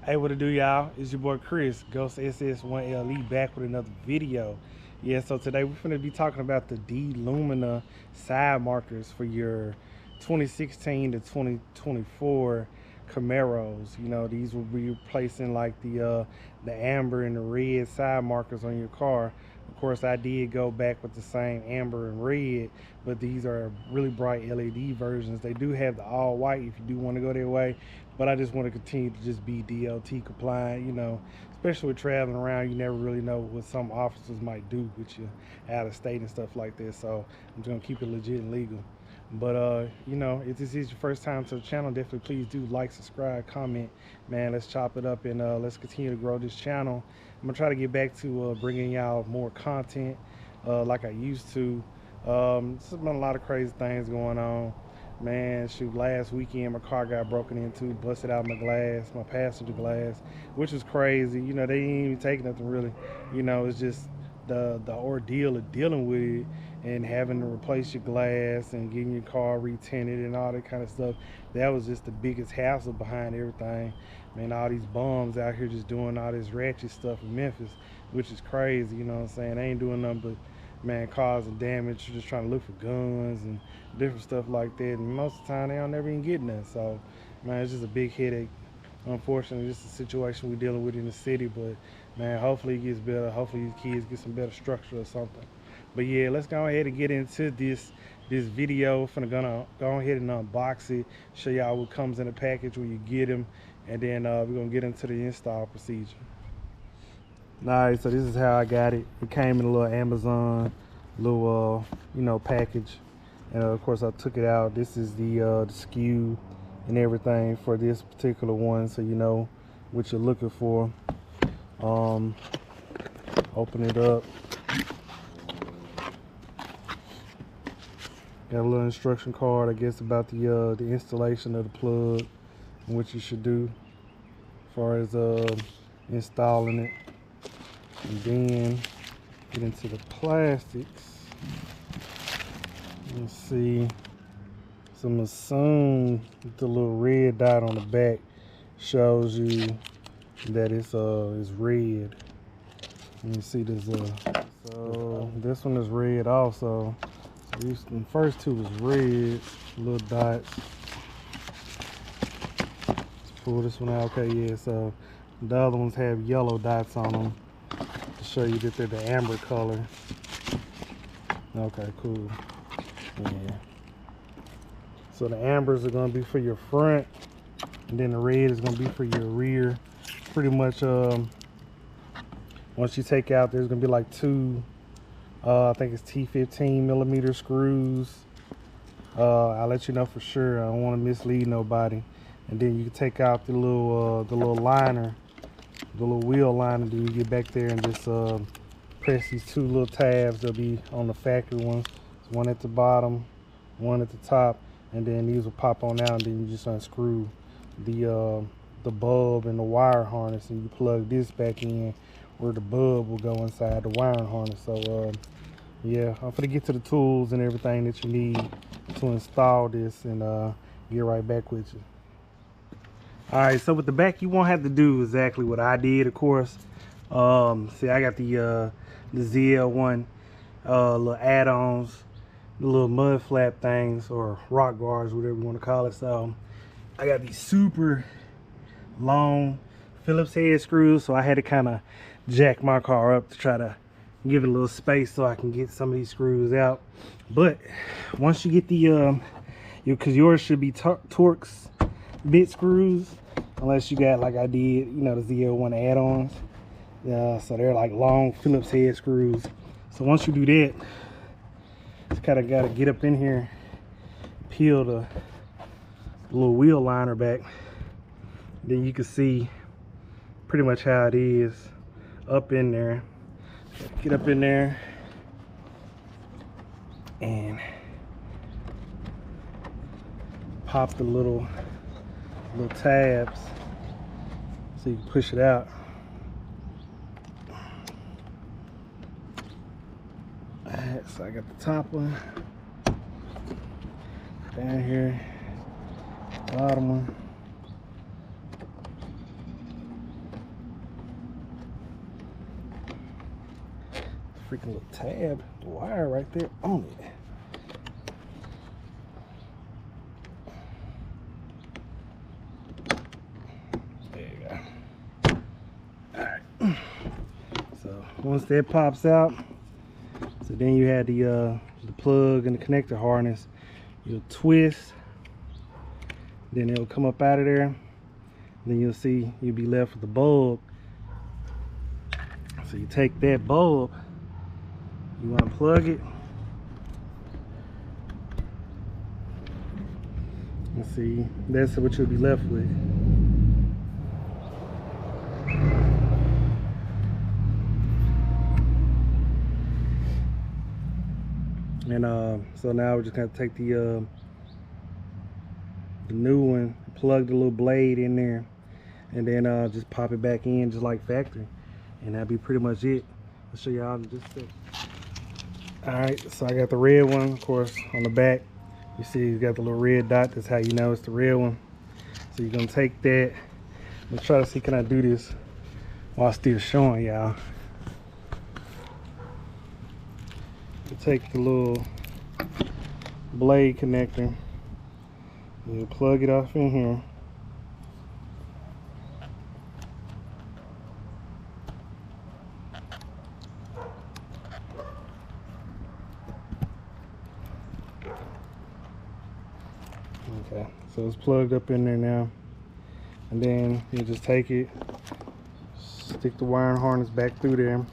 Hey, what it do, y'all? It's your boy Chris, Ghost SS1LE, back with another video. Yeah, so today we're going to be talking about the D-Lumina side markers for your 2016 to 2024 Camaros. You know, these will be replacing like the amber and the red side markers on your car. Of course, I did go back with the same amber and red, but these are really bright LED versions. They do have the all white if you do want to go their way, but I just want to continue to just be DLT compliant, especially with traveling around. You never really know what some officers might do with you out of state and stuff like that. So I'm just gonna keep it legit and legal. But if this is your first time to the channel, definitely please do like, subscribe, comment. Man, let's chop it up and let's continue to grow this channel. I'm gonna try to get back to bringing y'all more content like I used to. There's been a lot of crazy things going on. Man, shoot, last weekend my car got broken into, busted out my glass, my passenger glass, which was crazy. They didn't even take nothing really. It's just the ordeal of dealing with it and having to replace your glass and getting your car retinted and all that kind of stuff. That was just the biggest hassle behind everything. Man, all these bums out here just doing all this ratchet stuff in Memphis, which is crazy, you know what I'm saying? They ain't doing nothing but, man, causing damage, just trying to look for guns and different stuff like that. And most of the time, they don't never even get none. So, man, it's just a big headache. Unfortunately, just a situation we're dealing with in the city. But, man, hopefully it gets better. Hopefully these kids get some better structure or something. But, yeah, let's go ahead and get into this video. Gonna go ahead and unbox it, show y'all what comes in the package when you get them, and then we're gonna get into the install procedure. Alright, so this is how I got it. It came in a little Amazon little package, and of course I took it out. This is the SKU and everything for this particular one, so you know what you're looking for. Open it up. Got a little instruction card, I guess, about the installation of the plug and what you should do as far as installing it. And then get into the plastics. Let's see. So I'm assuming the little red dot on the back shows you that it's red. Let me see this. So this one is red also. So the first two was red, little dots. Let's pull this one out. Okay, yeah. So the other ones have yellow dots on them to show you that they're the amber color. Okay, cool. Yeah. So the ambers are gonna be for your front, and then the red is gonna be for your rear. Pretty much, once you take out, there's gonna be like two, I think it's T15 millimeter screws. I'll let you know for sure. I don't want to mislead nobody. And then you can take out the little liner, the little wheel liner. Then you get back there and just press these two little tabs. They'll be on the factory ones. There's one at the bottom, one at the top, and then these will pop on out. And then you just unscrew the bulb and the wire harness, and you plug this back in where the bulb will go inside the wiring harness. So yeah, I'm gonna get to the tools and everything that you need to install this, and get right back with you. All right, so with the back, you won't have to do exactly what I did, of course. See, I got the ZL1 little add-ons, the little mud flap things, or rock guards, whatever you want to call it. So I got these super long Phillips head screws, so I had to kind of jack my car up to try to give it a little space so I can get some of these screws out. But once you get the because yours should be Torx bit screws, unless you got, like I did, the ZL1 add-ons. So they're like long Phillips head screws. So once you do that, just kind of got to get up in here, peel the little wheel liner back. Then you can see pretty much how it is up in there. Get up in there and pop the little tabs so you can push it out. Alright, so I got the top one down here, bottom one. freaking little tab, the wire right there on it. There you go. Alright. So once that pops out, so then you had the plug and the connector harness. You'll twist, then it'll come up out of there. Then you'll see you'll be left with the bulb. So you take that bulb, you unplug it, and see, that's what you'll be left with. And so now we're just gonna take the new one, plug the little blade in there, and then just pop it back in just like factory, and that'll be pretty much it. I'll show y'all in just a second. Alright, so I got the red one, of course, on the back. You see you got the little red dot. That's how you know it's the red one. So you're gonna take that. Let's try to see, can I do this while still showing y'all. Take the little blade connector, you plug it off in here. Okay, so it's plugged up in there now, and then you just take it, stick the wiring harness back through there.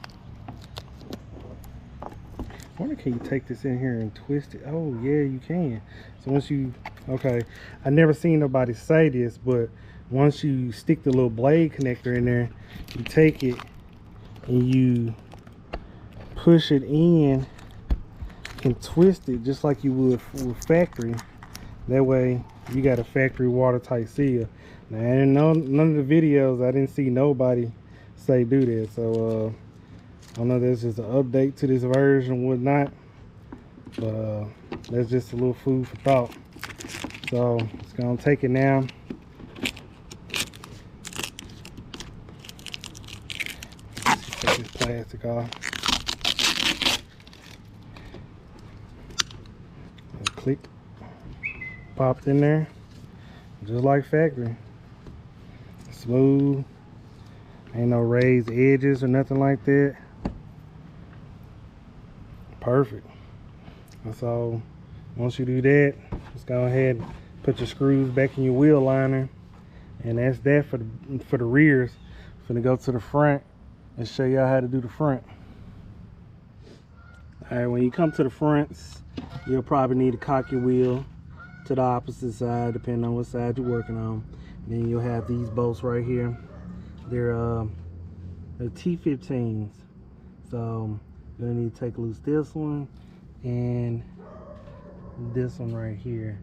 I wonder, can you take this in here and twist it? Oh yeah, you can. So once you, okay, I never seen nobody say this, but once you stick the little blade connector in there, you take it and you push it in and twist it just like you would with factory. That way you got a factory watertight seal. Now, and none of the videos I didn't see nobody say do that. So I know there's just an update to this version and whatnot, but that's just a little food for thought. So it's gonna take it now. Take this plastic off. And click, popped in there, just like factory. Smooth, ain't no raised edges or nothing like that. Perfect. And so once you do that, just go ahead and put your screws back in your wheel liner, and that's that for the rears. I'm finna go to the front and show y'all how to do the front. All right, when you come to the fronts, you'll probably need to cock your wheel to the opposite side, depending on what side you're working on. And then you'll have these bolts right here. They're T15s, so you're gonna need to take loose this one and this one right here.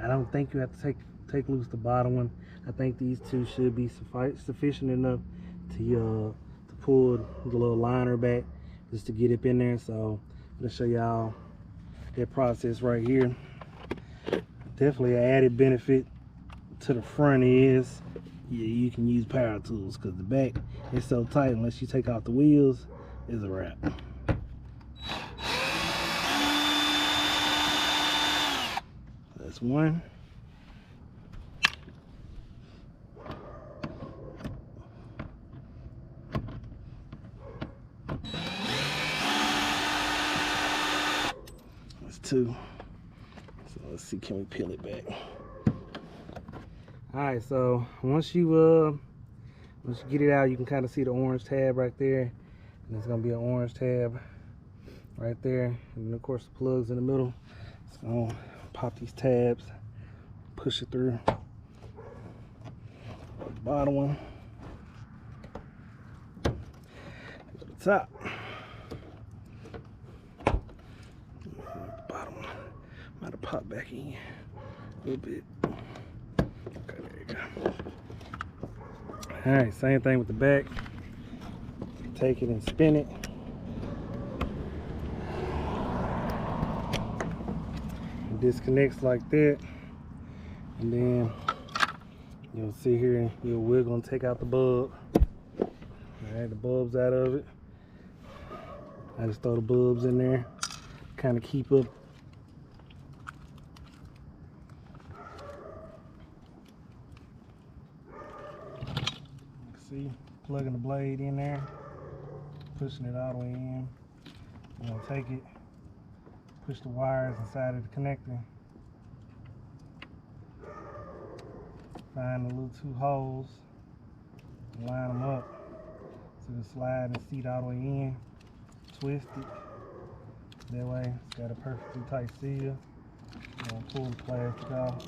I don't think you have to take loose the bottom one. I think these two should be sufficient enough to pull the little liner back just to get it in there. So I'm gonna show y'all that process right here. Definitely an added benefit to the front is, yeah, you can use power tools, because the back is so tight, unless you take off the wheels, is a wrap. That's one. That's two. So let's see, can we peel it back? All right, so once you get it out, you can kind of see the orange tab right there, and there's gonna be an orange tab right there, and then of course the plugs in the middle. So pop these tabs, push it through. The bottom one, go to the top. The bottom one might have popped back in a little bit. Okay, there you go. All right, same thing with the back. Take it and spin it. It disconnects like that, and then you'll see here, you'll wiggle and take out the bulb. All right, the bulb's out of it. I just throw the bulbs in there, kind of keep up. See, plugging the blade in there, pushing it all the way in. I'm gonna take it, push the wires inside of the connector, find the little 2 holes, line them up so the slide the seat all the way in, twist it. That way it's got a perfectly tight seal. I'm gonna pull the plastic off.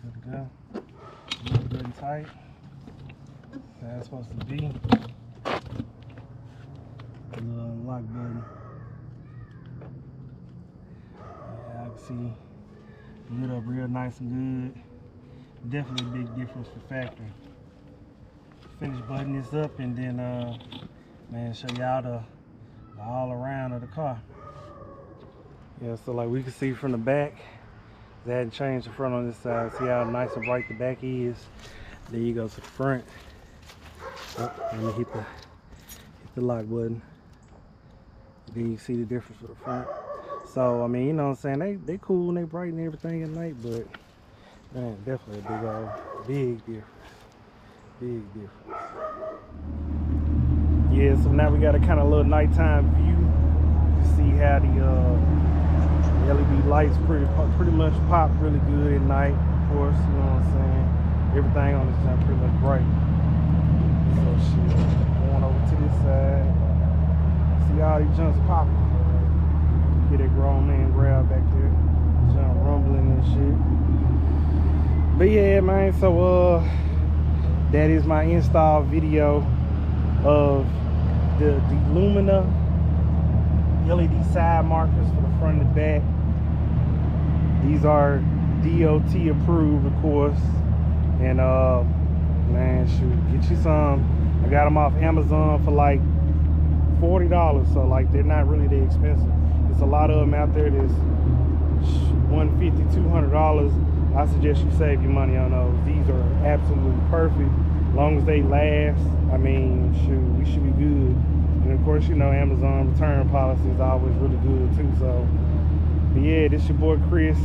Good to go. Good and tight. That's supposed to be. The little unlock button. Yeah, I can see lit up real nice and good. Definitely a big difference for factory. Finish buttoning this up and then man, show y'all the all around of the car. Yeah, so like we can see from the back, they hadn't changed the front on this side. See how nice and bright the back is. Then you go to the front. Oh, let me hit the lock button. Then you see the difference with the front. So I mean, you know what I'm saying, they cool and they bright and everything at night, but man, definitely a big difference. Big difference. Yeah, so now we got a kind of little nighttime view. You can see how the LED lights pretty much pop really good at night, of course, you know what I'm saying. Everything on this jump pretty much bright. So shit, going over to this side. See all these jumps popping. Hear that grown man grab back there. Jump rumbling and shit. But yeah, man, so that is my install video of the D-Lumina LED side markers for the front and the back. These are DOT approved, of course. And man, shoot, get you some. I got them off Amazon for like $40, so like they're not really that expensive. There's a lot of them out there that's $150, $200. I suggest you save your money on those. These are absolutely perfect. As long as they last, I mean, shoot, we should be good. And of course, you know, Amazon return policy is always really good too. So, but yeah, this your boy Chris,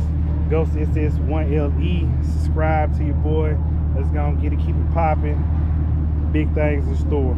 Ghost SS1LE. Subscribe to your boy. Let's go and get it, keep it popping. Big things in store.